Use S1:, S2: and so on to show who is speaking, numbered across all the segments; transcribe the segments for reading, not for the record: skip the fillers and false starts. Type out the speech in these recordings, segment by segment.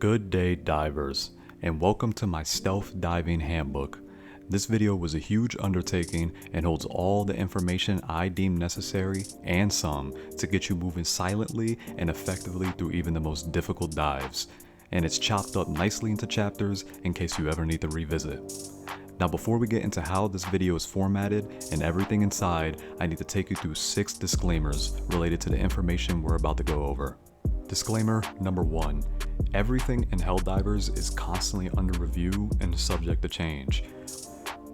S1: Good day, divers, and welcome to my Stealth Diving Handbook. This video was a huge undertaking and holds all the information I deem necessary, and some, to get you moving silently and effectively through even the most difficult dives. And it's chopped up nicely into chapters in case you ever need to revisit. Now before we get into how this video is formatted and everything inside, I need to take you through 6 disclaimers related to the information we're about to go over. Disclaimer number 1. Everything in Helldivers is constantly under review and subject to change.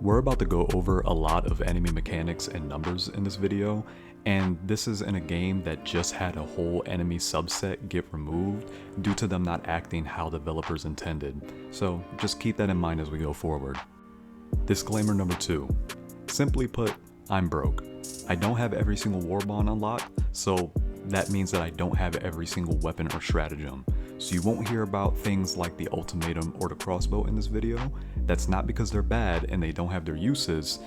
S1: We're about to go over a lot of enemy mechanics and numbers in this video, and this is in a game that just had a whole enemy subset get removed due to them not acting how developers intended. So just keep that in mind as we go forward. Disclaimer number 2. Simply put, I'm broke. I don't have every single warbond unlocked, so that means that I don't have every single weapon or stratagem. So you won't hear about things like the ultimatum or the crossbow in this video. That's not because they're bad and they don't have their uses,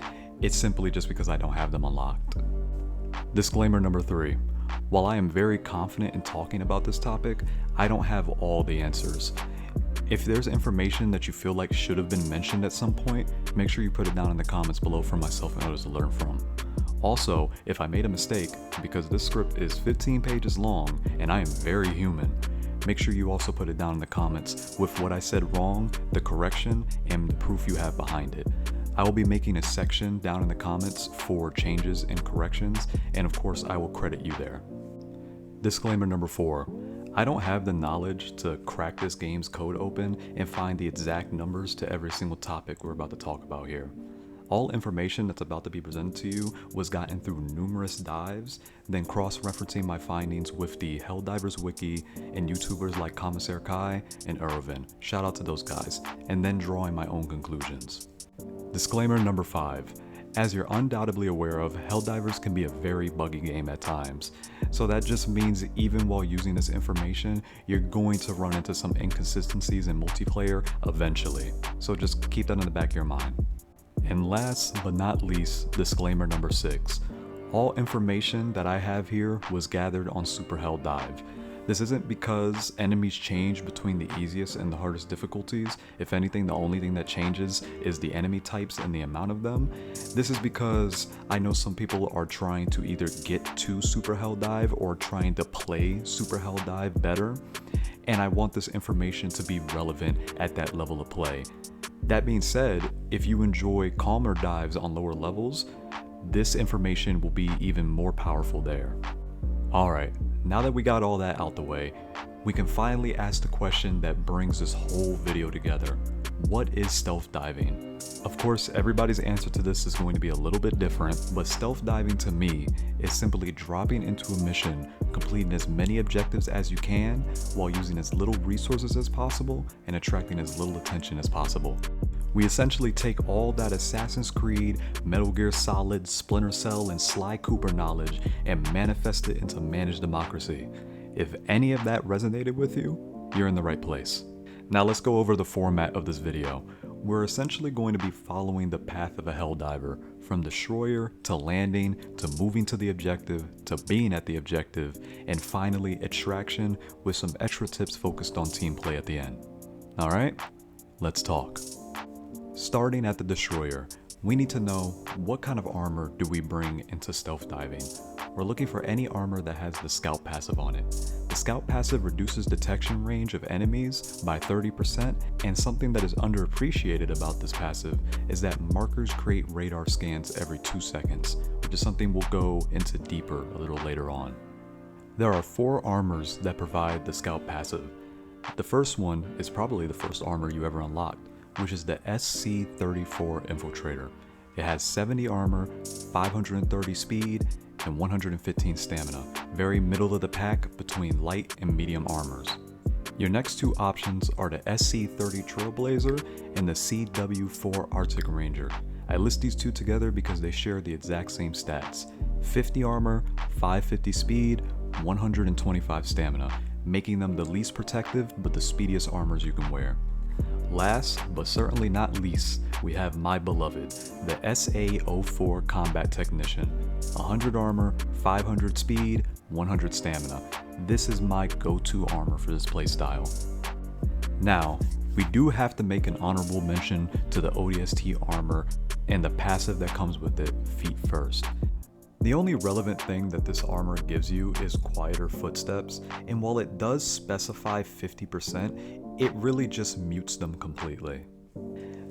S1: it's simply just because I don't have them unlocked. Disclaimer number 3. While I am very confident in talking about this topic, I don't have all the answers. If there's information that you feel like should have been mentioned at some point, make sure you put it down in the comments below for myself and others to learn from. Also, if I made a mistake, because this script is 15 pages long and I am very human, make sure you also put it down in the comments with what I said wrong, the correction, and the proof you have behind it. I will be making a section down in the comments for changes and corrections, and of course I will credit you there. Disclaimer number 4. I don't have the knowledge to crack this game's code open and find the exact numbers to every single topic we're about to talk about here. All information that's about to be presented to you was gotten through numerous dives, then cross-referencing my findings with the Helldivers wiki and YouTubers like Commissar Kai and Irvin, shout out to those guys, and then drawing my own conclusions. Disclaimer number 5. As you're undoubtedly aware of, Helldivers can be a very buggy game at times. So that just means even while using this information, you're going to run into some inconsistencies in multiplayer eventually. So just keep that in the back of your mind. And last but not least, disclaimer number 6. All information that I have here was gathered on Super Helldive. This isn't because enemies change between the easiest and the hardest difficulties. If anything, the only thing that changes is the enemy types and the amount of them. This is because I know some people are trying to either get to Super Helldive or trying to play Super Helldive better, and I want this information to be relevant at that level of play. That being said, if you enjoy calmer dives on lower levels, this information will be even more powerful there. Alright, now that we got all that out the way, we can finally ask the question that brings this whole video together. What is stealth diving? Of course, everybody's answer to this is going to be a little bit different, but stealth diving to me is simply dropping into a mission, completing as many objectives as you can, while using as little resources as possible and attracting as little attention as possible. We essentially take all that Assassin's Creed, Metal Gear Solid, Splinter Cell, and Sly Cooper knowledge and manifest it into managed democracy. If any of that resonated with you, you're in the right place. Now let's go over the format of this video. We're essentially going to be following the path of a Helldiver, from destroyer to landing to moving to the objective to being at the objective, and finally extraction with some extra tips focused on team play at the end. Alright, let's talk. Starting at the destroyer, we need to know what kind of armor do we bring into stealth diving. We're looking for any armor that has the scout passive on it. The scout passive reduces detection range of enemies by 30%, and something that is underappreciated about this passive is that markers create radar scans every 2 seconds, which is something we'll go into deeper a little later on. There are 4 armors that provide the scout passive. The first one is probably the first armor you ever unlocked, which is the SC-34 Infiltrator. It has 70 armor, 530 speed, and 115 stamina, very middle of the pack between light and medium armors. Your next 2 options are the SC-30 Trailblazer and the CW-4 Arctic Ranger. I list these 2 together because they share the exact same stats: 50 armor, 550 speed, 125 stamina, making them the least protective but the speediest armors you can wear. Last, but certainly not least, we have my beloved, the SA-04 Combat Technician. 100 armor, 500 speed, 100 stamina. This is my go-to armor for this playstyle. Now, we do have to make an honorable mention to the ODST armor and the passive that comes with it, Feet First. The only relevant thing that this armor gives you is quieter footsteps, and while it does specify 50%, it really just mutes them completely.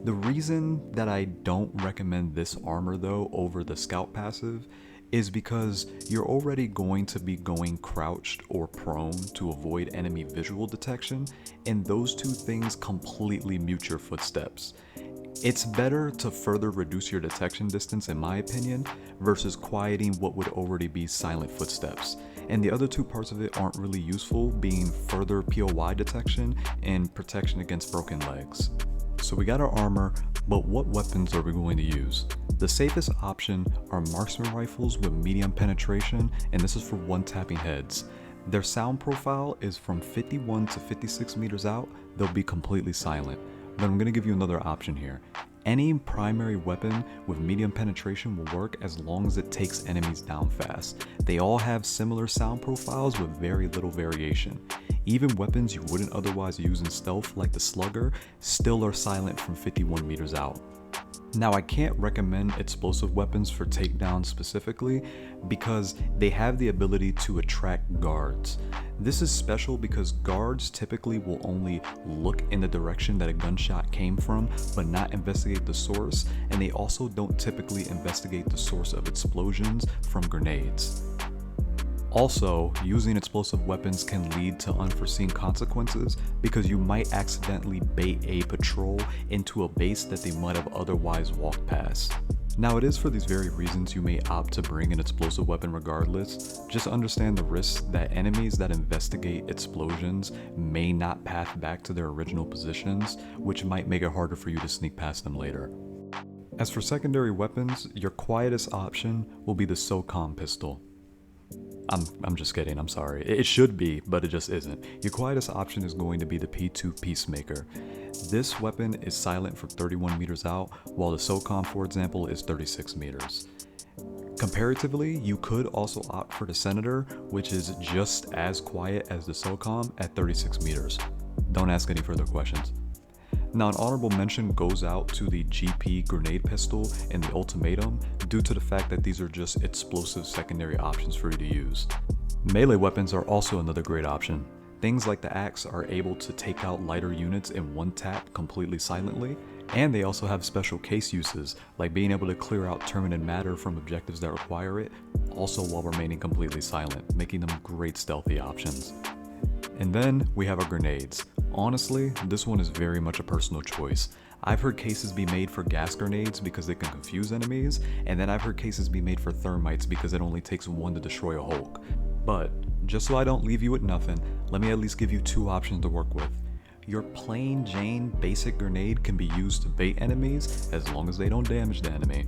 S1: The reason that I don't recommend this armor though over the scout passive is because you're already going to be going crouched or prone to avoid enemy visual detection, and those two things completely mute your footsteps. It's better to further reduce your detection distance, in my opinion, versus quieting what would already be silent footsteps. And the other two parts of it aren't really useful, being further POI detection and protection against broken legs. So we got our armor, but what weapons are we going to use? The safest option are marksman rifles with medium penetration, and this is for one-tapping heads. Their sound profile is from 51 to 56 meters out, they'll be completely silent. But I'm going to give you another option here. Any primary weapon with medium penetration will work as long as it takes enemies down fast. They all have similar sound profiles with very little variation. Even weapons you wouldn't otherwise use in stealth like the slugger still are silent from 51 meters out. Now, I can't recommend explosive weapons for takedowns specifically because they have the ability to attract guards. This is special because guards typically will only look in the direction that a gunshot came from but not investigate the source, and they also don't typically investigate the source of explosions from grenades. Also, using explosive weapons can lead to unforeseen consequences because you might accidentally bait a patrol into a base that they might have otherwise walked past. Now, it is for these very reasons you may opt to bring an explosive weapon regardless. Just understand the risks that enemies that investigate explosions may not path back to their original positions, which might make it harder for you to sneak past them later. As for secondary weapons, your quietest option will be the SOCOM pistol. I'm just kidding, I'm sorry. It should be, but it just isn't. Your quietest option is going to be the P2 Peacemaker. This weapon is silent for 31 meters out, while the SOCOM, for example, is 36 meters. Comparatively, you could also opt for the Senator, which is just as quiet as the SOCOM at 36 meters. Don't ask any further questions. Now, an honorable mention goes out to the GP grenade pistol and the ultimatum due to the fact that these are just explosive secondary options for you to use. Melee weapons are also another great option. Things like the axe are able to take out lighter units in one tap completely silently, and they also have special case uses like being able to clear out terminate matter from objectives that require it, also while remaining completely silent, making them great stealthy options. And then we have our grenades. Honestly, this one is very much a personal choice. I've heard cases be made for gas grenades because they can confuse enemies, and then I've heard cases be made for thermites because it only takes one to destroy a Hulk. But, just so I don't leave you with nothing, let me at least give you two options to work with. Your plain Jane basic grenade can be used to bait enemies as long as they don't damage the enemy.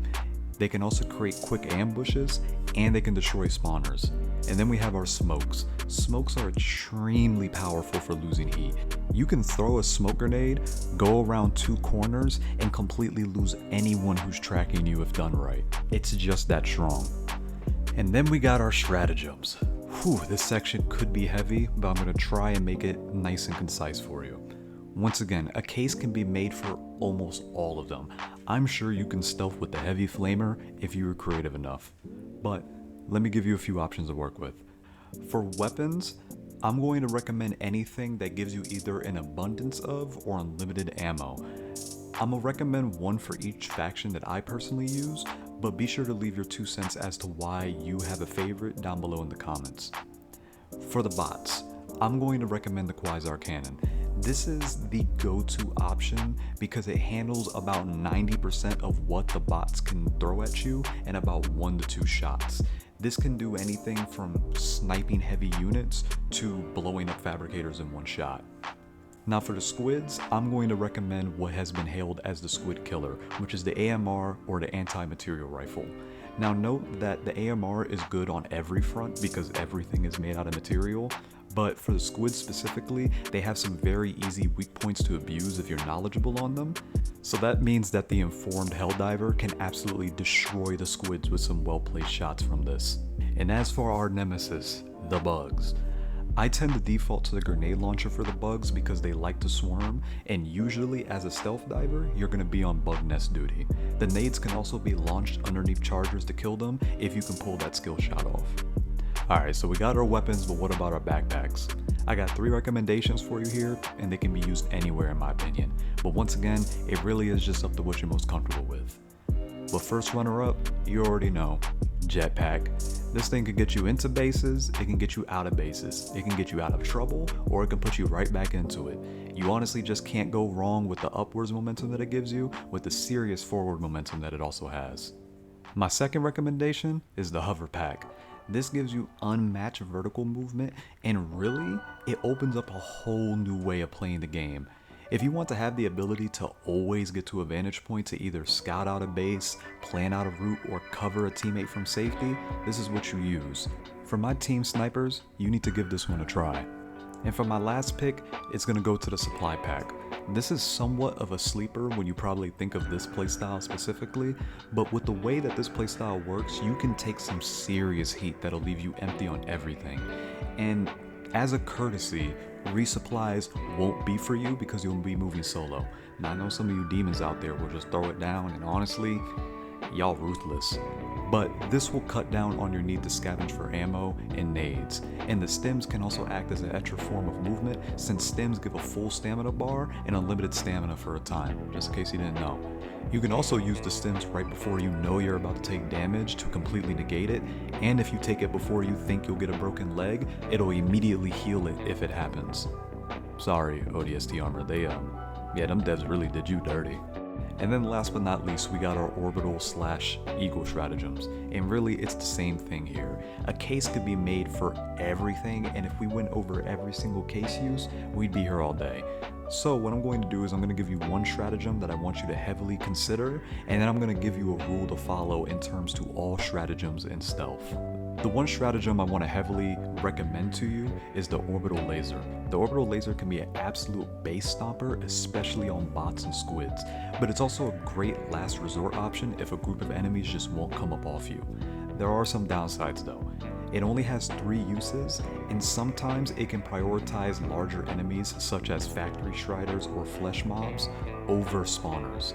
S1: They can also create quick ambushes, and they can destroy spawners. And then we have our smokes. Smokes are extremely powerful for losing heat. You can throw a smoke grenade, go around two corners, and completely lose anyone who's tracking you if done right. It's just that strong. And then we got our stratagems. Whew, this section could be heavy, but I'm going to try and make it nice and concise for you. Once again, a case can be made for almost all of them. I'm sure you can stealth with the heavy flamer if you were creative enough. But let me give you a few options to work with. For weapons, I'm going to recommend anything that gives you either an abundance of or unlimited ammo. I'm gonna recommend one for each faction that I personally use, but be sure to leave your 2 cents as to why you have a favorite down below in the comments. For the bots, I'm going to recommend the Quasar Cannon. This is the go-to option because it handles about 90% of what the bots can throw at you in about 1 to 2 shots. This can do anything from sniping heavy units to blowing up fabricators in 1 shot. Now for the squids, I'm going to recommend what has been hailed as the Squid Killer, which is the AMR or the anti-material rifle. Now note that the AMR is good on every front because everything is made out of material, but for the squids specifically, they have some very easy weak points to abuse if you're knowledgeable on them. So that means that the informed Helldiver can absolutely destroy the squids with some well-placed shots from this. And as for our nemesis, the bugs, I tend to default to the grenade launcher for the bugs because they like to swarm, and usually as a stealth diver, you're going to be on bug nest duty. The nades can also be launched underneath chargers to kill them if you can pull that skill shot off. Alright, so we got our weapons, but what about our backpacks? I got 3 recommendations for you here, and they can be used anywhere in my opinion. But once again, it really is just up to what you're most comfortable with. But first runner up, you already know, jetpack. This thing can get you into bases, it can get you out of bases, it can get you out of trouble, or it can put you right back into it. You honestly just can't go wrong with the upwards momentum that it gives you, with the serious forward momentum that it also has. My second recommendation is the hover pack. This gives you unmatched vertical movement, and really, it opens up a whole new way of playing the game. If you want to have the ability to always get to a vantage point to either scout out a base, plan out a route, or cover a teammate from safety, this is what you use. For my team snipers, you need to give this one a try. And for my last pick, it's going to go to the supply pack. This is somewhat of a sleeper when you probably think of this playstyle specifically, but with the way that this playstyle works, you can take some serious heat that'll leave you empty on everything. And as a courtesy, resupplies won't be for you because you'll be moving solo. Now I know some of you demons out there will just throw it down, and honestly, y'all ruthless. But this will cut down on your need to scavenge for ammo and nades. And the stems can also act as an extra form of movement, since stems give a full stamina bar and unlimited stamina for a time, just in case you didn't know. You can also use the stems right before you know you're about to take damage to completely negate it, and if you take it before you think you'll get a broken leg, it'll immediately heal it if it happens. Sorry, ODST Armor, yeah, them devs really did you dirty. And then last but not least, we got our orbital/eagle stratagems, and really it's the same thing here. A case could be made for everything, and if we went over every single case use, we'd be here all day. So what I'm going to do is I'm going to give you one stratagem that I want you to heavily consider, and then I'm going to give you a rule to follow in terms to all stratagems in stealth. The one stratagem I want to heavily recommend to you is the orbital laser. The orbital laser can be an absolute base stomper, especially on bots and squids, but it's also a great last resort option if a group of enemies just won't come up off you. There are some downsides though. It only has 3 uses, and sometimes it can prioritize larger enemies such as factory striders or flesh mobs over spawners.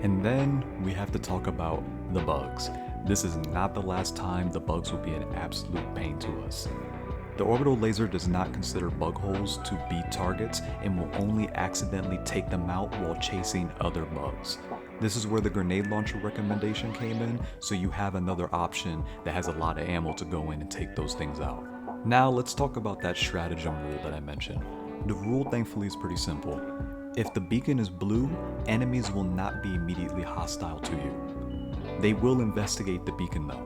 S1: And then we have to talk about the bugs. This is not the last time the bugs will be an absolute pain to us. The orbital laser does not consider bug holes to be targets and will only accidentally take them out while chasing other bugs. This is where the grenade launcher recommendation came in, so you have another option that has a lot of ammo to go in and take those things out. Now let's talk about that stratagem rule that I mentioned. The rule thankfully is pretty simple. If the beacon is blue, enemies will not be immediately hostile to you. They will investigate the beacon though.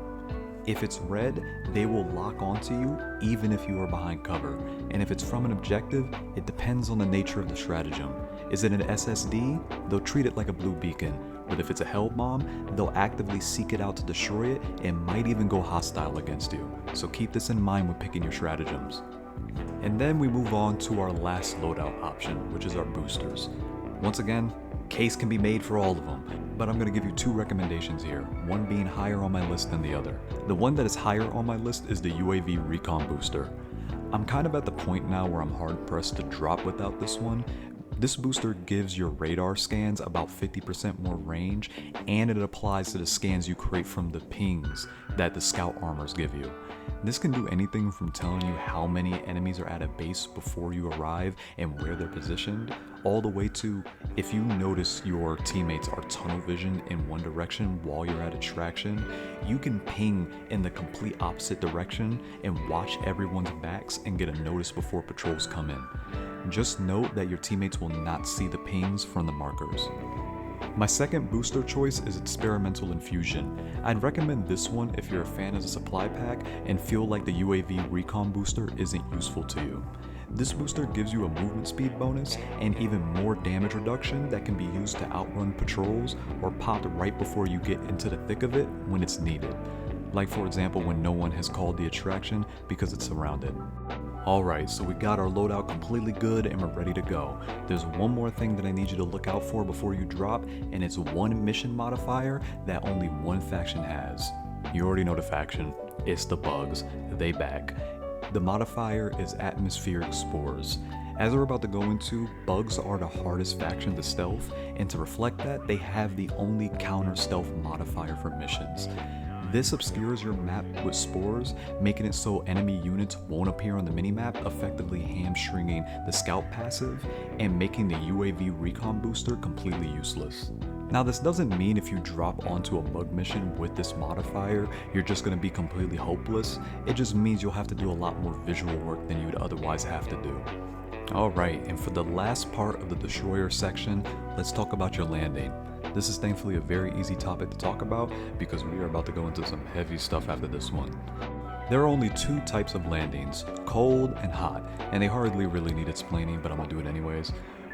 S1: If it's red, they will lock onto you even if you are behind cover. And if it's from an objective, it depends on the nature of the stratagem. Is it an SSD? They'll treat it like a blue beacon. But if it's a hell bomb, they'll actively seek it out to destroy it and might even go hostile against you. So keep this in mind when picking your stratagems. And then we move on to our last loadout option, which is our boosters. Once again, case can be made for all of them, but I'm going to give you 2 recommendations here, one being higher on my list than the other. The one that is higher on my list is the UAV Recon Booster. I'm kind of at the point now where I'm hard pressed to drop without this one. This booster gives your radar scans about 50% more range, and it applies to the scans you create from the pings that the scout armors give you. This can do anything from telling you how many enemies are at a base before you arrive and where they're positioned, all the way to if you notice your teammates are tunnel vision in one direction while you're at attraction, you can ping in the complete opposite direction and watch everyone's backs and get a notice before patrols come in. Just note that your teammates will not see the pings from the markers. My second booster choice is Experimental Infusion. I'd recommend this one if you're a fan of the supply pack and feel like the UAV Recon Booster isn't useful to you. This booster gives you a movement speed bonus and even more damage reduction that can be used to outrun patrols or popped right before you get into the thick of it when it's needed. Like for example when no one has called the attraction because it's surrounded. Alright, so we got our loadout completely good and we're ready to go. There's one more thing that I need you to look out for before you drop, and it's one mission modifier that only one faction has. You already know the faction. It's the bugs. They back. The modifier is atmospheric spores. As we're about to go into, bugs are the hardest faction to stealth, and to reflect that, they have the only counter stealth modifier for missions. This obscures your map with spores, making it so enemy units won't appear on the minimap, effectively hamstringing the scout passive and making the UAV recon booster completely useless. Now this doesn't mean if you drop onto a bug mission with this modifier, you're just going to be completely hopeless. It just means you'll have to do a lot more visual work than you'd otherwise have to do. Alright, and for the last part of the destroyer section, let's talk about your landing. This is thankfully a very easy topic to talk about because we are about to go into some heavy stuff after this one. There are only two types of landings, cold and hot, and they hardly really need explaining, but I'm gonna do it anyways.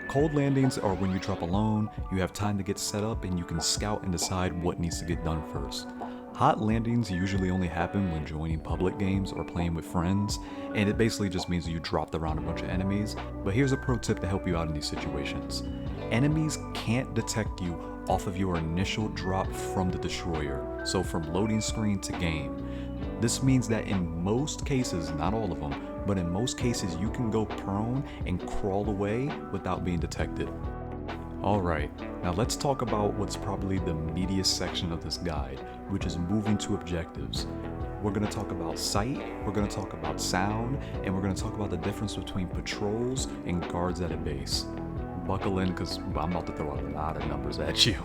S1: Cold landings are when you drop alone, you have time to get set up, and you can scout and decide what needs to get done first. Hot landings usually only happen when joining public games or playing with friends, and it basically just means you dropped around a bunch of enemies, but here's a pro tip to help you out in these situations. Enemies can't detect you off of your initial drop from the destroyer, so from loading screen to game. This means that in most cases, not all of them, but in most cases you can go prone and crawl away without being detected. Alright, now let's talk about what's probably the meatiest section of this guide, which is moving to objectives. We're going to talk about sight, we're going to talk about sound, and we're going to talk about the difference between patrols and guards at a base. Buckle in because I'm about to throw a lot of numbers at you.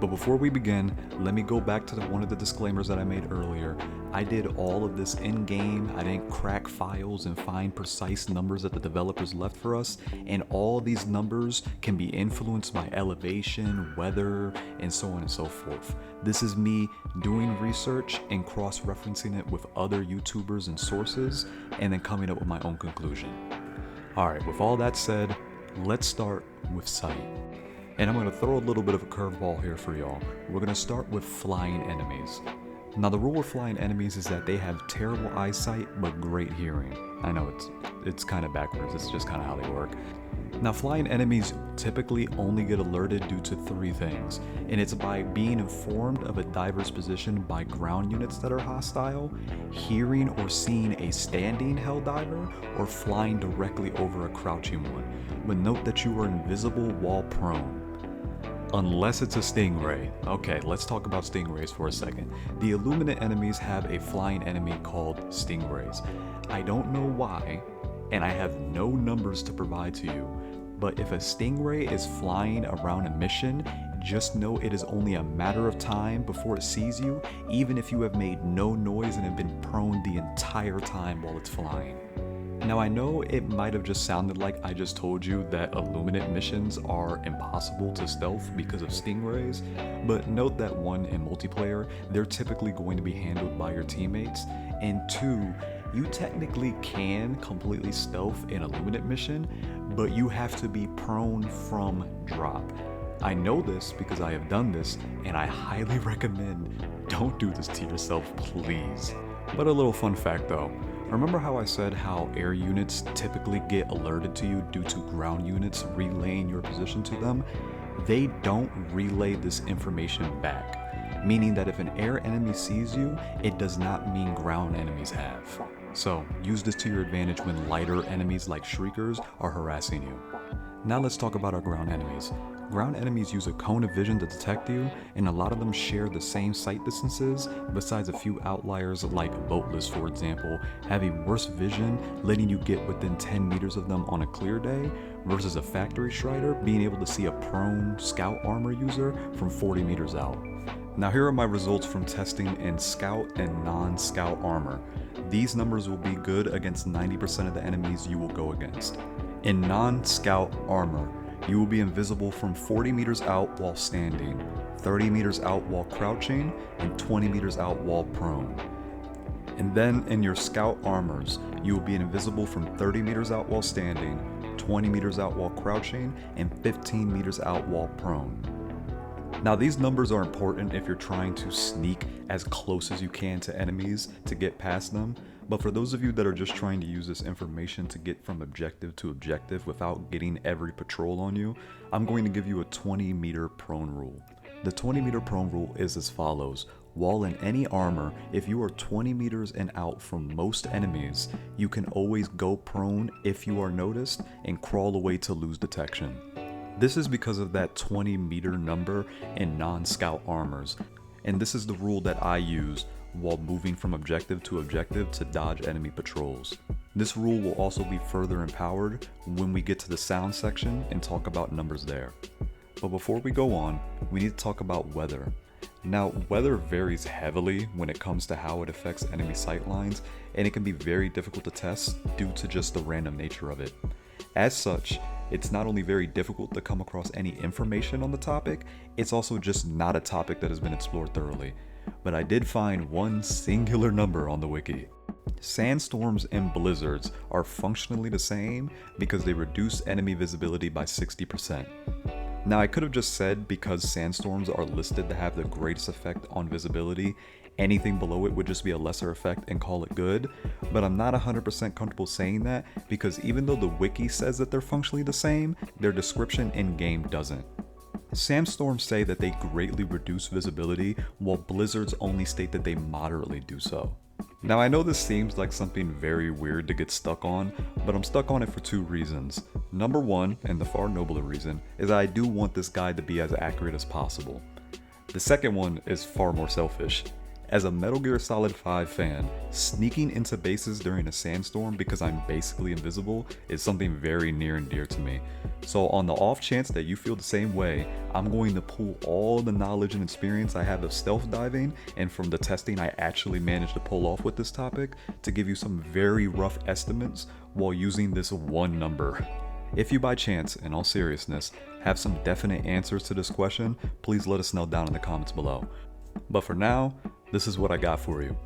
S1: But before we begin, let me go back to one of the disclaimers that I made earlier. I did all of this in-game, I didn't crack files and find precise numbers that the developers left for us, and all of these numbers can be influenced by elevation, weather, and so on and so forth. This is me doing research and cross-referencing it with other YouTubers and sources, and then coming up with my own conclusion. Alright, with all that said, let's start with sight. And I'm going to throw a little bit of a curveball here for y'all. We're going to start with flying enemies. Now the rule with flying enemies is that they have terrible eyesight but great hearing. I know it's kind of backwards, it's just kind of how they work. Now flying enemies typically only get alerted due to three things, and it's by being informed of a diver's position by ground units that are hostile, hearing or seeing a standing Helldiver, or flying directly over a crouching one. But note that you are invisible while prone. Unless it's a stingray. Okay, let's talk about stingrays for a second. The Illuminate enemies have a flying enemy called stingrays. I don't know why, and I have no numbers to provide to you, but if a stingray is flying around a mission, just know it is only a matter of time before it sees you, even if you have made no noise and have been prone the entire time while it's flying. Now I know it might have just sounded like I just told you that Illuminate missions are impossible to stealth because of stingrays, but note that one, in multiplayer, they're typically going to be handled by your teammates, and two, you technically can completely stealth an Illuminate mission, but you have to be prone from drop. I know this because I have done this, and I highly recommend don't do this to yourself, please. But a little fun fact though. Remember how I said how air units typically get alerted to you due to ground units relaying your position to them? They don't relay this information back, meaning that if an air enemy sees you, it does not mean ground enemies have. So use this to your advantage when lighter enemies like Shriekers are harassing you. Now let's talk about our ground enemies. Ground enemies use a cone of vision to detect you, and a lot of them share the same sight distances, besides a few outliers like Boatless, for example, having worse vision, letting you get within 10 meters of them on a clear day, versus a Factory Strider being able to see a prone scout armor user from 40 meters out. Now here are my results from testing in scout and non-scout armor. These numbers will be good against 90% of the enemies you will go against. In non-scout armor, you will be invisible from 40 meters out while standing, 30 meters out while crouching, and 20 meters out while prone. And then in your scout armors, you will be invisible from 30 meters out while standing, 20 meters out while crouching, and 15 meters out while prone. Now these numbers are important if you're trying to sneak as close as you can to enemies to get past them, but for those of you that are just trying to use this information to get from objective to objective without getting every patrol on you, I'm going to give you a 20 meter prone rule. The 20 meter prone rule is as follows. While in any armor, if you are 20 meters and out from most enemies, you can always go prone if you are noticed and crawl away to lose detection. This is because of that 20 meter number in non-scout armors, and this is the rule that I use while moving from objective to objective to dodge enemy patrols. This rule will also be further empowered when we get to the sound section and talk about numbers there. But before we go on, we need to talk about weather. Now, weather varies heavily when it comes to how it affects enemy sightlines, and it can be very difficult to test due to just the random nature of it. As such, it's not only very difficult to come across any information on the topic, it's also just not a topic that has been explored thoroughly. But I did find one singular number on the wiki. Sandstorms and blizzards are functionally the same because they reduce enemy visibility by 60%. Now, I could have just said because sandstorms are listed to have the greatest effect on visibility, anything below it would just be a lesser effect and call it good, but I'm not 100% comfortable saying that because even though the wiki says that they're functionally the same, their description in-game doesn't. Sandstorms say that they greatly reduce visibility, while blizzards only state that they moderately do so. Now, I know this seems like something very weird to get stuck on, but I'm stuck on it for two reasons. Number one, and the far nobler reason, is I do want this guide to be as accurate as possible. The second one is far more selfish. As a Metal Gear Solid 5 fan, sneaking into bases during a sandstorm because I'm basically invisible is something very near and dear to me. So on the off chance that you feel the same way, I'm going to pull all the knowledge and experience I have of stealth diving and from the testing I actually managed to pull off with this topic to give you some very rough estimates while using this one number. If you by chance, in all seriousness, have some definite answers to this question, please let us know down in the comments below. But for now, this is what I got for you.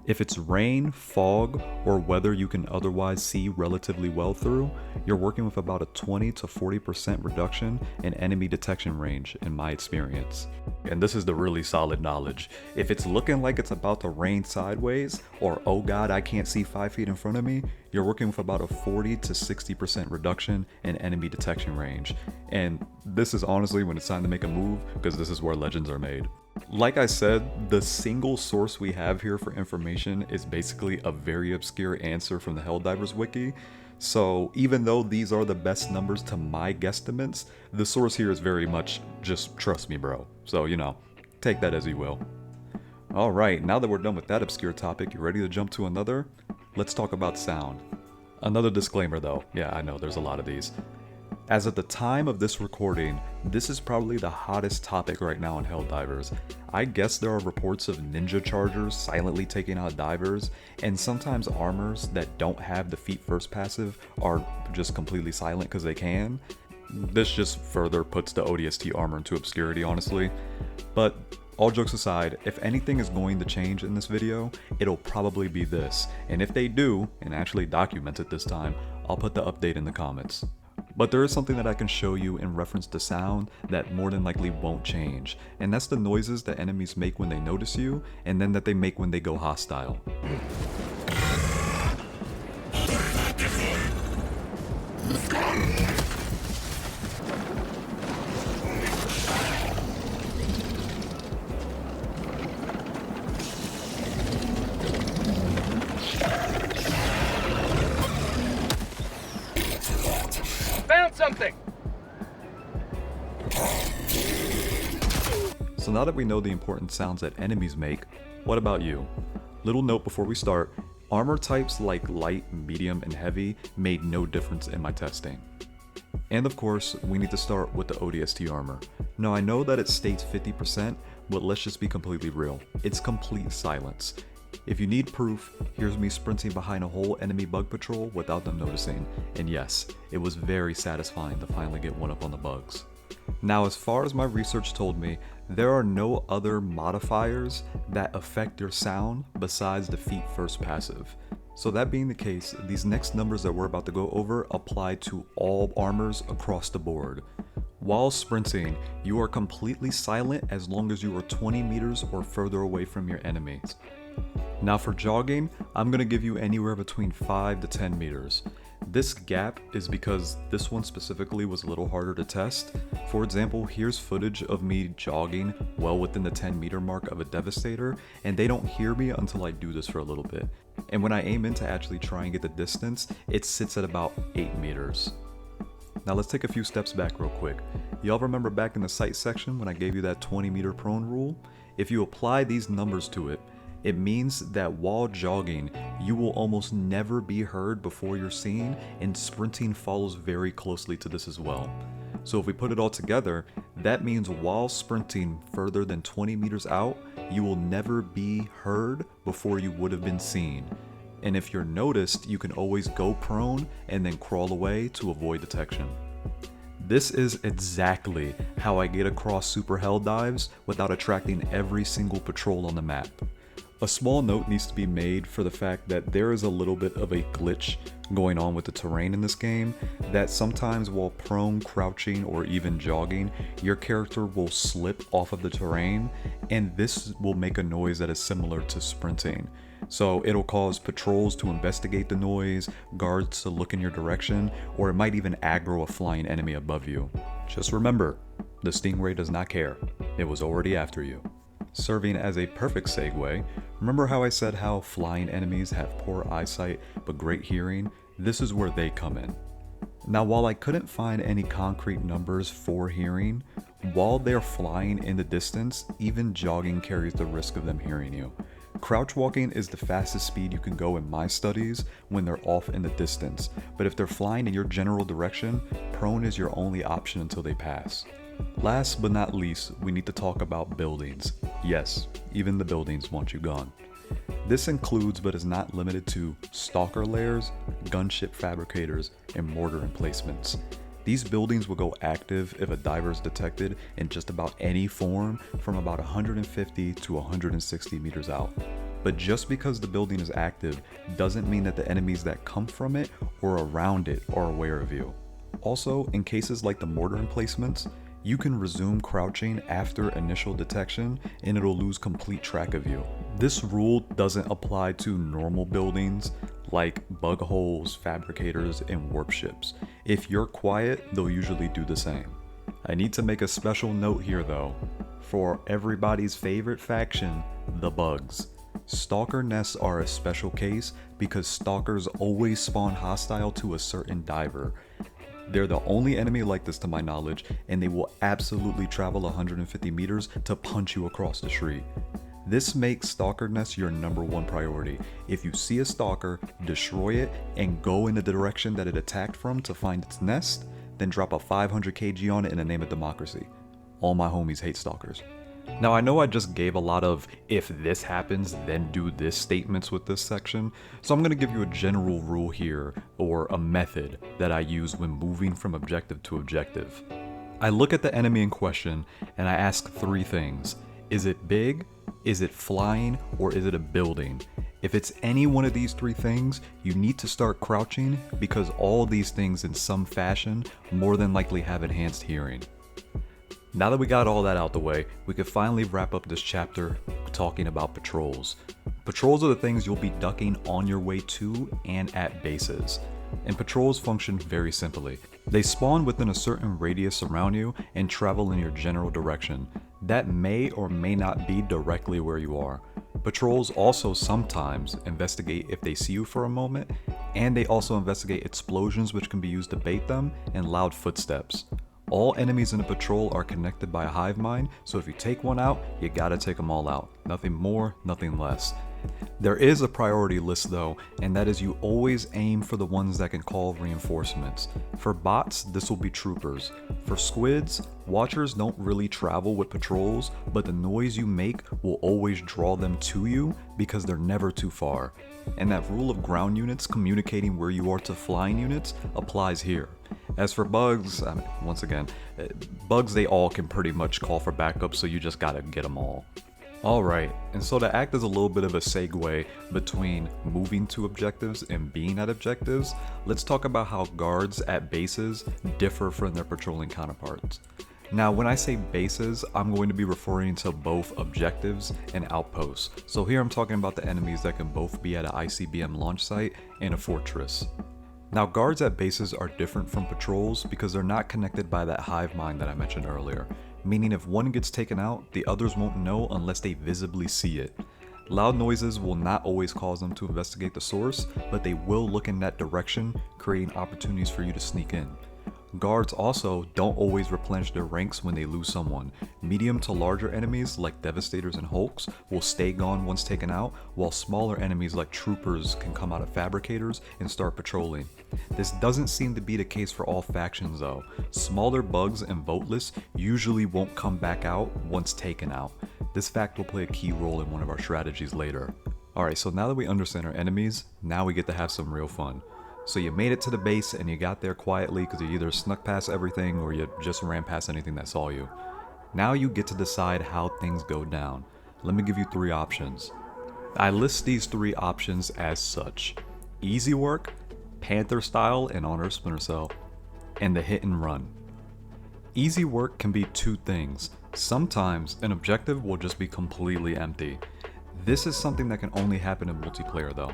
S1: If it's rain, fog, or weather you can otherwise see relatively well through, you're working with about a 20 to 40% reduction in enemy detection range in my experience. And this is the really solid knowledge. If it's looking like it's about to rain sideways, or oh god I can't see 5 feet in front of me, you're working with about a 40 to 60% reduction in enemy detection range. And this is honestly when it's time to make a move, because this is where legends are made. Like I said, the single source we have here for information is basically a very obscure answer from the Helldivers wiki. So even though these are the best numbers to my guesstimates, the source here is very much just trust me bro. So you know, take that as you will. Alright, now that we're done with that obscure topic, you ready to jump to another? Let's talk about sound. Another disclaimer though, yeah I know there's a lot of these. As of the time of this recording, this is probably the hottest topic right now in Helldivers. I guess there are reports of ninja chargers silently taking out divers, and sometimes armors that don't have the feet first passive are just completely silent because they can. This just further puts the ODST armor into obscurity, honestly. But all jokes aside, if anything is going to change in this video, it'll probably be this. And if they do, and actually document it this time, I'll put the update in the comments. But there is something that I can show you in reference to sound that more than likely won't change, and that's the noises that enemies make when they notice you, and then that they make when they go hostile.
S2: Something.
S1: So now that we know the important sounds that enemies make, what about you? Little note before we start, armor types like light, medium, and heavy made no difference in my testing. And of course, we need to start with the ODST armor. Now I know that it states 50%, but let's just be completely real. It's complete silence. If you need proof, here's me sprinting behind a whole enemy bug patrol without them noticing, and yes, it was very satisfying to finally get one up on the bugs. Now as far as my research told me, there are no other modifiers that affect your sound besides the feet first passive. So that being the case, these next numbers that we're about to go over apply to all armors across the board. While sprinting, you are completely silent as long as you are 20 meters or further away from your enemies. Now for jogging, I'm going to give you anywhere between 5 to 10 meters. This gap is because this one specifically was a little harder to test. For example, here's footage of me jogging well within the 10-meter mark of a Devastator, and they don't hear me until I do this for a little bit. And when I aim in to actually try and get the distance, it sits at about 8 meters. Now let's take a few steps back real quick. Y'all remember back in the sight section when I gave you that 20-meter prone rule? If you apply these numbers to it, it means that while jogging, you will almost never be heard before you're seen, and sprinting follows very closely to this as well. So if we put it all together, that means while sprinting further than 20 meters out, you will never be heard before you would have been seen. And if you're noticed, you can always go prone and then crawl away to avoid detection. This is exactly how I get across super Helldives without attracting every single patrol on the map. A small note needs to be made for the fact that there is a little bit of a glitch going on with the terrain in this game, that sometimes while prone, crouching, or even jogging, your character will slip off of the terrain, and this will make a noise that is similar to sprinting. So it'll cause patrols to investigate the noise, guards to look in your direction, or it might even aggro a flying enemy above you. Just remember, the Stingray does not care. It was already after you. Serving as a perfect segue, remember how I said how flying enemies have poor eyesight but great hearing? This is where they come in. Now while I couldn't find any concrete numbers for hearing, while they're flying in the distance, even jogging carries the risk of them hearing you. Crouch walking is the fastest speed you can go in my studies when they're off in the distance, but if they're flying in your general direction, prone is your only option until they pass. Last but not least, we need to talk about buildings. Yes, even the buildings want you gone. This includes but is not limited to stalker layers, gunship fabricators, and mortar emplacements. These buildings will go active if a diver is detected in just about any form from about 150 to 160 meters out. But just because the building is active doesn't mean that the enemies that come from it or around it are aware of you. Also, in cases like the mortar emplacements, you can resume crouching after initial detection and it'll lose complete track of you. This rule doesn't apply to normal buildings like bug holes, fabricators, and warp ships. If you're quiet, they'll usually do the same. I need to make a special note here though, for everybody's favorite faction, the bugs. Stalker nests are a special case because stalkers always spawn hostile to a certain diver. They're the only enemy like this to my knowledge, and they will absolutely travel 150 meters to punch you across the street. This makes stalker nests your #1 priority. If you see a stalker, destroy it and go in the direction that it attacked from to find its nest, then drop a 500 kg on it in the name of democracy. All my homies hate stalkers. Now I know I just gave a lot of if this happens then do this statements with this section, so I'm going to give you a general rule here, or a method that I use when moving from objective to objective. I look at the enemy in question and I ask 3 things. Is it big? Is it flying? Or is it a building? If it's any one of these 3 things, you need to start crouching because all these things in some fashion more than likely have enhanced hearing. Now that we got all that out the way, we can finally wrap up this chapter talking about patrols. Patrols are the things you'll be ducking on your way to and at bases. And patrols function very simply. They spawn within a certain radius around you and travel in your general direction. That may or may not be directly where you are. Patrols also sometimes investigate if they see you for a moment, and they also investigate explosions which can be used to bait them, and loud footsteps. All enemies in a patrol are connected by a hive mind, so if you take one out, you gotta take them all out. Nothing more, nothing less. There is a priority list though, and that is you always aim for the ones that can call reinforcements. For bots, this will be troopers. For squids, watchers don't really travel with patrols, but the noise you make will always draw them to you because they're never too far. And that rule of ground units communicating where you are to flying units applies here. As for bugs, once again, bugs they all can pretty much call for backup, so you just gotta get them all. Alright, and so to act as a little bit of a segue between moving to objectives and being at objectives, let's talk about how guards at bases differ from their patrolling counterparts. Now when I say bases, I'm going to be referring to both objectives and outposts. So here I'm talking about the enemies that can both be at an ICBM launch site and a fortress. Now guards at bases are different from patrols because they're not connected by that hive mind that I mentioned earlier, meaning if one gets taken out, the others won't know unless they visibly see it. Loud noises will not always cause them to investigate the source, but they will look in that direction, creating opportunities for you to sneak in. Guards also don't always replenish their ranks when they lose someone. Medium to larger enemies like Devastators and Hulks will stay gone once taken out, while smaller enemies like Troopers can come out of Fabricators and start patrolling. This doesn't seem to be the case for all factions though. Smaller bugs and voteless usually won't come back out once taken out. This fact will play a key role in one of our strategies later. Alright, so now that we understand our enemies, now we get to have some real fun. So you made it to the base and you got there quietly because you either snuck past everything or you just ran past anything that saw you. Now you get to decide how things go down. Let me give you 3 options. I list these 3 options as such: easy work, Panther Style in honor of Splinter Cell, and the hit and run. Easy work can be 2 things. Sometimes an objective will just be completely empty. This is something that can only happen in multiplayer though.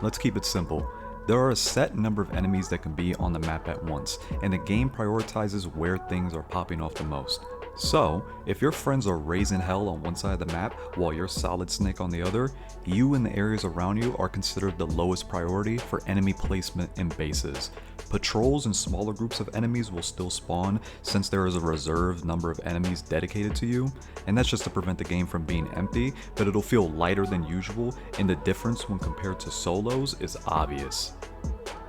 S1: Let's keep it simple. There are a set number of enemies that can be on the map at once, and the game prioritizes where things are popping off the most. So, if your friends are raising hell on one side of the map while you're Solid Snake on the other, you and the areas around you are considered the lowest priority for enemy placement in bases. Patrols and smaller groups of enemies will still spawn since there is a reserved number of enemies dedicated to you, and that's just to prevent the game from being empty, but it'll feel lighter than usual, and the difference when compared to solos is obvious.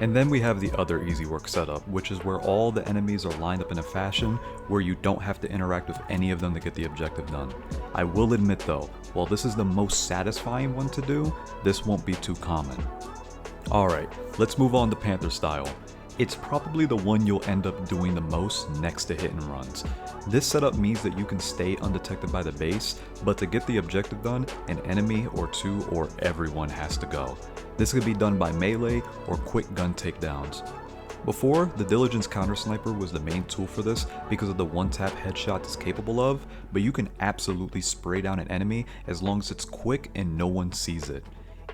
S1: And then we have the other easy work setup, which is where all the enemies are lined up in a fashion where you don't have to interact with any of them to get the objective done. I will admit though, while this is the most satisfying one to do, this won't be too common. Alright, let's move on to Panther Style. It's probably the one you'll end up doing the most next to hit and runs. This setup means that you can stay undetected by the base, but to get the objective done, an enemy or 2 or everyone has to go. This could be done by melee or quick gun takedowns. Before, the Diligence Counter Sniper was the main tool for this because of the one-tap headshot it's capable of, but you can absolutely spray down an enemy as long as it's quick and no one sees it.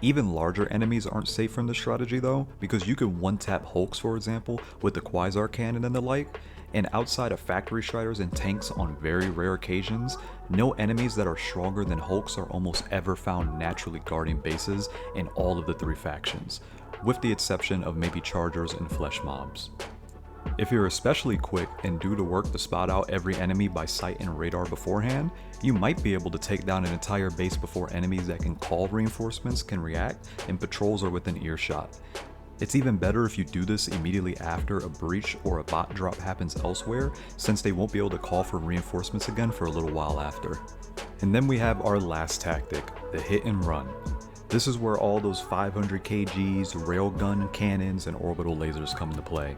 S1: Even larger enemies aren't safe from this strategy though, because you can one-tap Hulks for example with the Quasar Cannon and the like, and outside of Factory Striders and tanks on very rare occasions, no enemies that are stronger than Hulks are almost ever found naturally guarding bases in all of the 3 factions, with the exception of maybe Chargers and Flesh Mobs. If you're especially quick and do the work to spot out every enemy by sight and radar beforehand, you might be able to take down an entire base before enemies that can call reinforcements can react and patrols are within earshot. It's even better if you do this immediately after a breach or a bot drop happens elsewhere, since they won't be able to call for reinforcements again for a little while after. And then we have our last tactic, the hit and run. This is where all those 500 kgs, railgun cannons, and orbital lasers come into play.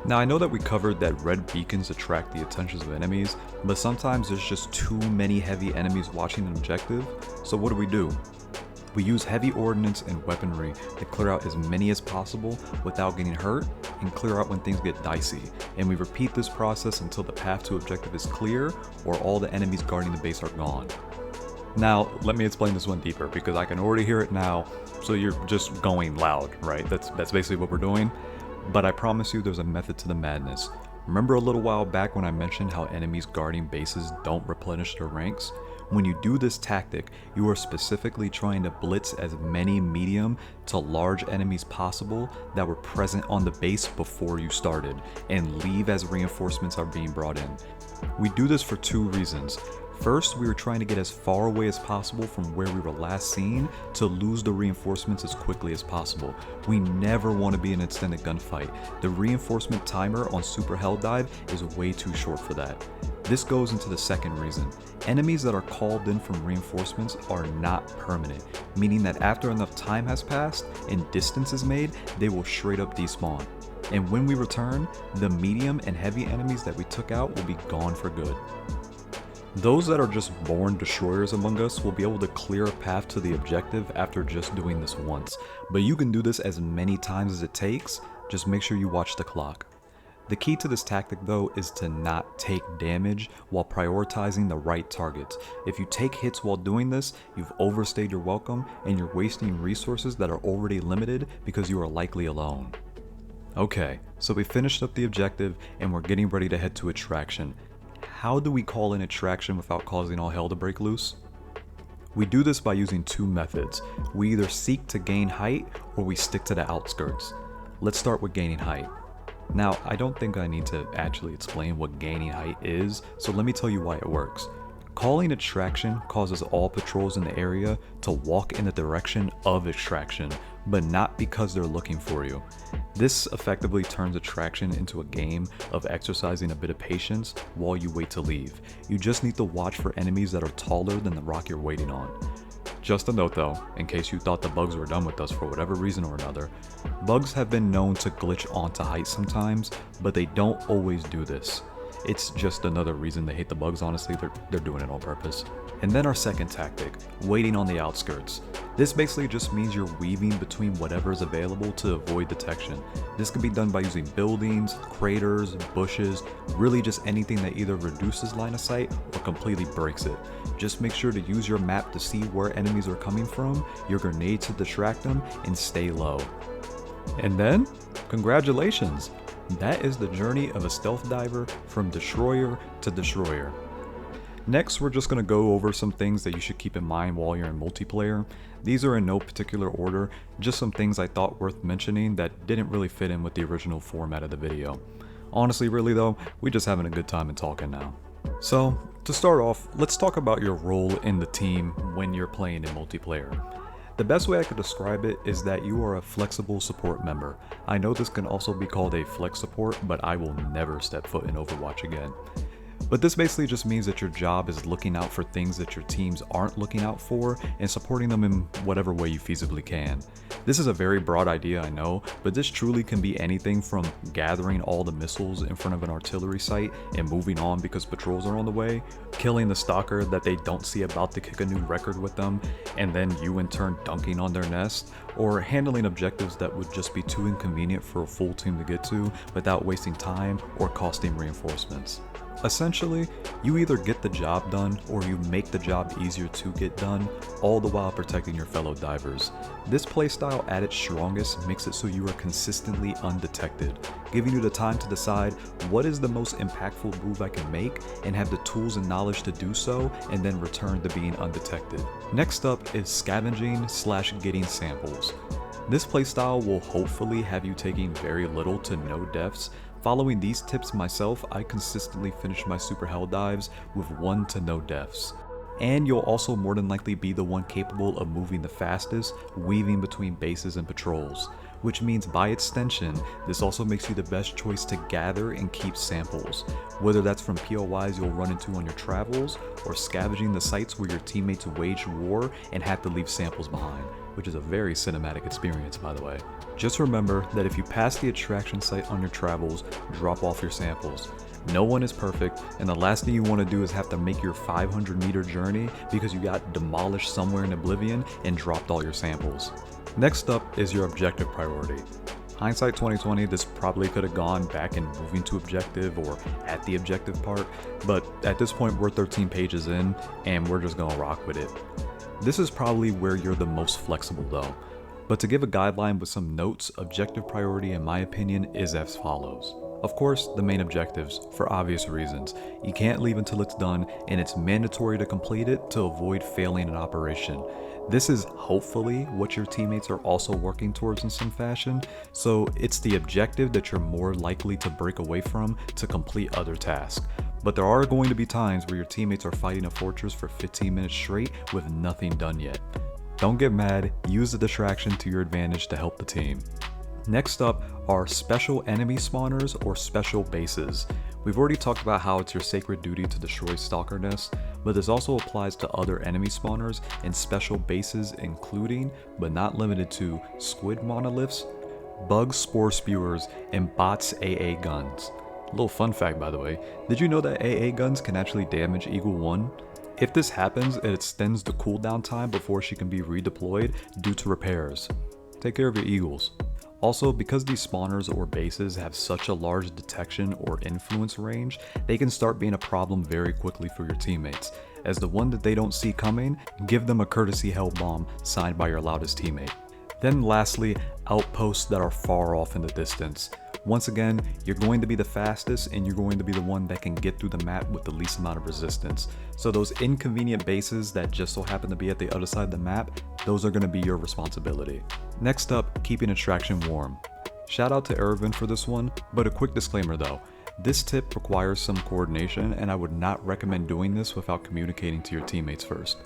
S1: Now I know that we covered that red beacons attract the attentions of enemies, but sometimes there's just too many heavy enemies watching an objective, so what do? We use heavy ordnance and weaponry to clear out as many as possible without getting hurt, and clear out when things get dicey, and we repeat this process until the path to objective is clear or all the enemies guarding the base are gone. Now, let me explain this one deeper because I can already hear it now, so you're just going loud, right? That's basically what we're doing. But I promise you there's a method to the madness. Remember a little while back when I mentioned how enemies guarding bases don't replenish their ranks? When you do this tactic, you are specifically trying to blitz as many medium to large enemies possible that were present on the base before you started, and leave as reinforcements are being brought in. We do this for 2 reasons. First, we were trying to get as far away as possible from where we were last seen to lose the reinforcements as quickly as possible. We never want to be in an extended gunfight. The reinforcement timer on Super Helldive is way too short for that. This goes into the second reason. Enemies that are called in from reinforcements are not permanent, meaning that after enough time has passed and distance is made, they will straight up despawn. And when we return, the medium and heavy enemies that we took out will be gone for good. Those that are just born destroyers among us will be able to clear a path to the objective after just doing this once, but you can do this as many times as it takes, just make sure you watch the clock. The key to this tactic though is to not take damage while prioritizing the right targets. If you take hits while doing this, you've overstayed your welcome and you're wasting resources that are already limited because you are likely alone. Okay, so we finished up the objective and we're getting ready to head to Attraction. How do we call in Attraction without causing all hell to break loose? We do this by using two methods. We either seek to gain height or we stick to the outskirts. Let's start with gaining height. Now, I don't think I need to actually explain what gaining height is, so let me tell you why it works. Calling Attraction causes all patrols in the area to walk in the direction of Extraction, but not because they're looking for you. This effectively turns Attraction into a game of exercising a bit of patience while you wait to leave. You just need to watch for enemies that are taller than the rock you're waiting on. Just a note though, in case you thought the bugs were done with us for whatever reason or another, bugs have been known to glitch onto height sometimes, but they don't always do this. It's just another reason they hate the bugs, honestly, they're doing it on purpose. And then our second tactic, waiting on the outskirts. This basically just means you're weaving between whatever is available to avoid detection. This can be done by using buildings, craters, bushes, really just anything that either reduces line of sight or completely breaks it. Just make sure to use your map to see where enemies are coming from, your grenades to distract them, and stay low. And then, congratulations! That is the journey of a stealth diver from destroyer to destroyer. Next, we're just going to go over some things that you should keep in mind while you're in multiplayer. These are in no particular order, just some things I thought worth mentioning that didn't really fit in with the original format of the video. Honestly, really though, we're just having a good time and talking now. So, to start off, let's talk about your role in the team when you're playing in multiplayer. The best way I could describe it is that you are a flexible support member. I know this can also be called a flex support, but I will never step foot in Overwatch again. But this basically just means that your job is looking out for things that your teams aren't looking out for and supporting them in whatever way you feasibly can. This is a very broad idea, I know, but this truly can be anything from gathering all the missiles in front of an artillery site and moving on because patrols are on the way, killing the stalker that they don't see about to kick a new record with them, and then you in turn dunking on their nest, or handling objectives that would just be too inconvenient for a full team to get to without wasting time or costing reinforcements. Essentially, you either get the job done or you make the job easier to get done, all the while protecting your fellow divers. This playstyle at its strongest makes it so you are consistently undetected, giving you the time to decide what is the most impactful move I can make and have the tools and knowledge to do so, and then return to being undetected. Next up is scavenging / getting samples. This playstyle will hopefully have you taking very little to no deaths. Following these tips myself, I consistently finish my super hell dives with 1 to no deaths. And you'll also more than likely be the one capable of moving the fastest, weaving between bases and patrols. Which means by extension, this also makes you the best choice to gather and keep samples. Whether that's from POIs you'll run into on your travels, or scavenging the sites where your teammates waged war and had to leave samples behind, which is a very cinematic experience by the way. Just remember that if you pass the attraction site on your travels, drop off your samples. No one is perfect, and the last thing you want to do is have to make your 500-meter journey because you got demolished somewhere in Oblivion and dropped all your samples. Next up is your objective priority. Hindsight 2020, this probably could have gone back in moving to objective or at the objective part, but at this point we're 13 pages in and we're just gonna rock with it. This is probably where you're the most flexible though. But to give a guideline with some notes, objective priority in my opinion is as follows. Of course, the main objectives, for obvious reasons. You can't leave until it's done, and it's mandatory to complete it to avoid failing an operation. This is hopefully what your teammates are also working towards in some fashion, so it's the objective that you're more likely to break away from to complete other tasks. But there are going to be times where your teammates are fighting a fortress for 15 minutes straight with nothing done yet. Don't get mad, use the distraction to your advantage to help the team. Next up are special enemy spawners or special bases. We've already talked about how it's your sacred duty to destroy stalker nests, but this also applies to other enemy spawners and special bases including, but not limited to, squid monoliths, bug spore spewers, and bots AA guns. Little fun fact by the way, did you know that AA guns can actually damage Eagle 1? If this happens, it extends the cooldown time before she can be redeployed due to repairs. Take care of your Eagles. Also, because these spawners or bases have such a large detection or influence range, they can start being a problem very quickly for your teammates. As the one that they don't see coming, give them a courtesy hell bomb signed by your loudest teammate. Then lastly, outposts that are far off in the distance. Once again, you're going to be the fastest and you're going to be the one that can get through the map with the least amount of resistance. So those inconvenient bases that just so happen to be at the other side of the map, those are going to be your responsibility. Next up, keeping attraction warm. Shout out to Ervin for this one, but a quick disclaimer though. This tip requires some coordination and I would not recommend doing this without communicating to your teammates first.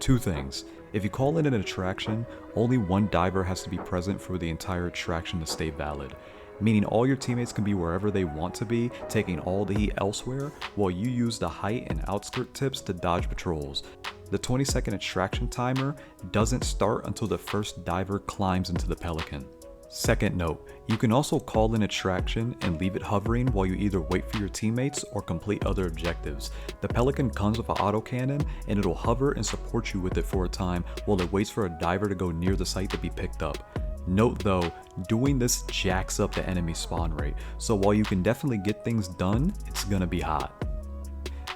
S1: Two things. If you call in an attraction, only one diver has to be present for the entire attraction to stay valid. Meaning all your teammates can be wherever they want to be, taking all the heat elsewhere, while you use the height and outskirt tips to dodge patrols. The 20-second attraction timer doesn't start until the first diver climbs into the pelican. Second note, you can also call in attraction and leave it hovering while you either wait for your teammates or complete other objectives. The pelican comes with an autocannon and it'll hover and support you with it for a time while it waits for a diver to go near the site to be picked up. Note though, doing this jacks up the enemy spawn rate, so while you can definitely get things done, it's gonna be hot.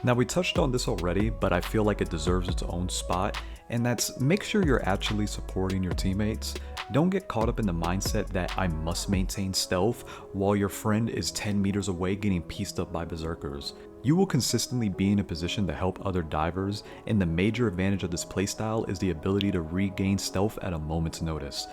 S1: Now we touched on this already, but I feel like it deserves its own spot, and that's make sure you're actually supporting your teammates. Don't get caught up in the mindset that I must maintain stealth while your friend is 10 meters away getting pieced up by berserkers. You will consistently be in a position to help other divers, and the major advantage of this playstyle is the ability to regain stealth at a moment's notice.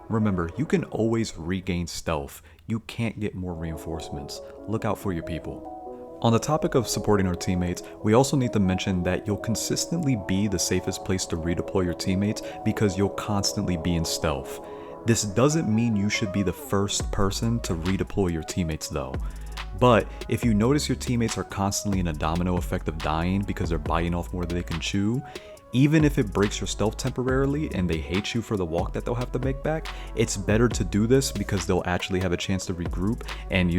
S1: Remember, you can always regain stealth. You can't get more reinforcements. Look out for your people. On the topic of supporting our teammates, we also need to mention that you'll consistently be the safest place to redeploy your teammates because you'll constantly be in stealth. This doesn't mean you should be the first person to redeploy your teammates though. But if you notice your teammates are constantly in a domino effect of dying because they're biting off more than they can chew, even if it breaks your stealth temporarily and they hate you for the walk that they'll have to make back, it's better to do this because they'll actually have a chance to regroup and,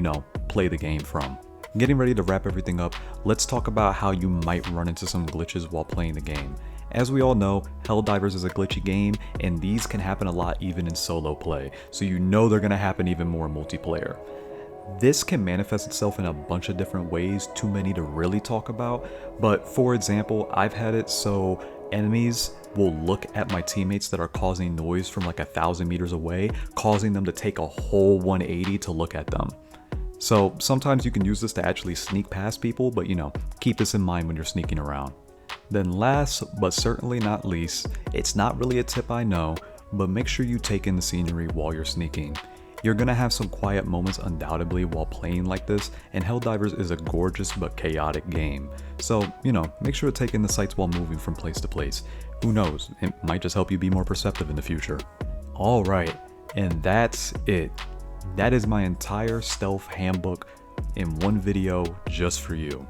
S1: play the game from. Getting ready to wrap everything up, let's talk about how you might run into some glitches while playing the game. As we all know, Helldivers is a glitchy game, and these can happen a lot even in solo play, so they're gonna happen even more in multiplayer. This can manifest itself in a bunch of different ways, too many to really talk about, but for example, I've had it so enemies will look at my teammates that are causing noise from like 1,000 meters away, causing them to take a whole 180 to look at them. So sometimes you can use this to actually sneak past people, but keep this in mind when you're sneaking around. Then last, but certainly not least, it's not really a tip I know, but make sure you take in the scenery while you're sneaking. You're gonna have some quiet moments undoubtedly while playing like this, and Helldivers is a gorgeous but chaotic game. So, make sure to take in the sights while moving from place to place. Who knows, it might just help you be more perceptive in the future. Alright, and that's it. That is my entire Stealth Handbook in one video just for you.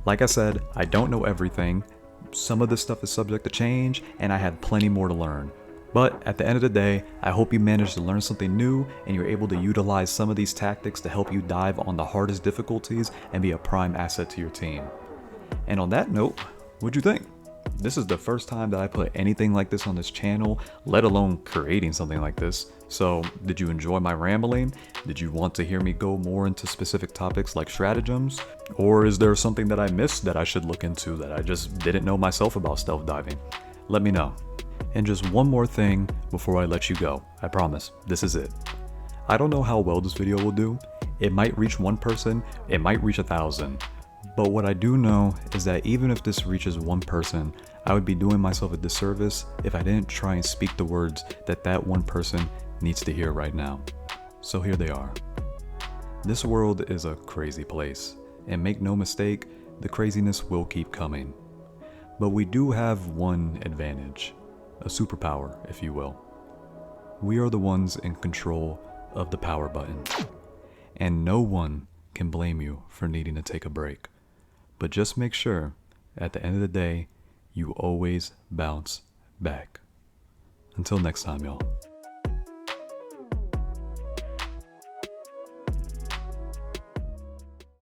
S1: Like I said, I don't know everything. Some of this stuff is subject to change, and I have plenty more to learn. But at the end of the day, I hope you managed to learn something new and you're able to utilize some of these tactics to help you dive on the hardest difficulties and be a prime asset to your team. And on that note, what'd you think? This is the first time that I put anything like this on this channel, let alone creating something like this. So did you enjoy my rambling? Did you want to hear me go more into specific topics like stratagems? Or is there something that I missed that I should look into that I just didn't know myself about stealth diving? Let me know. And just one more thing before I let you go. I promise, this is it. I don't know how well this video will do. It might reach one person, it might reach 1,000. But what I do know is that even if this reaches one person, I would be doing myself a disservice if I didn't try and speak the words that one person needs to hear right now. So here they are. This world is a crazy place, and make no mistake, the craziness will keep coming. But we do have one advantage, a superpower, if you will. We are the ones in control of the power button, and no one can blame you for needing to take a break. But just make sure, at the end of the day, you always bounce back. Until next time, y'all.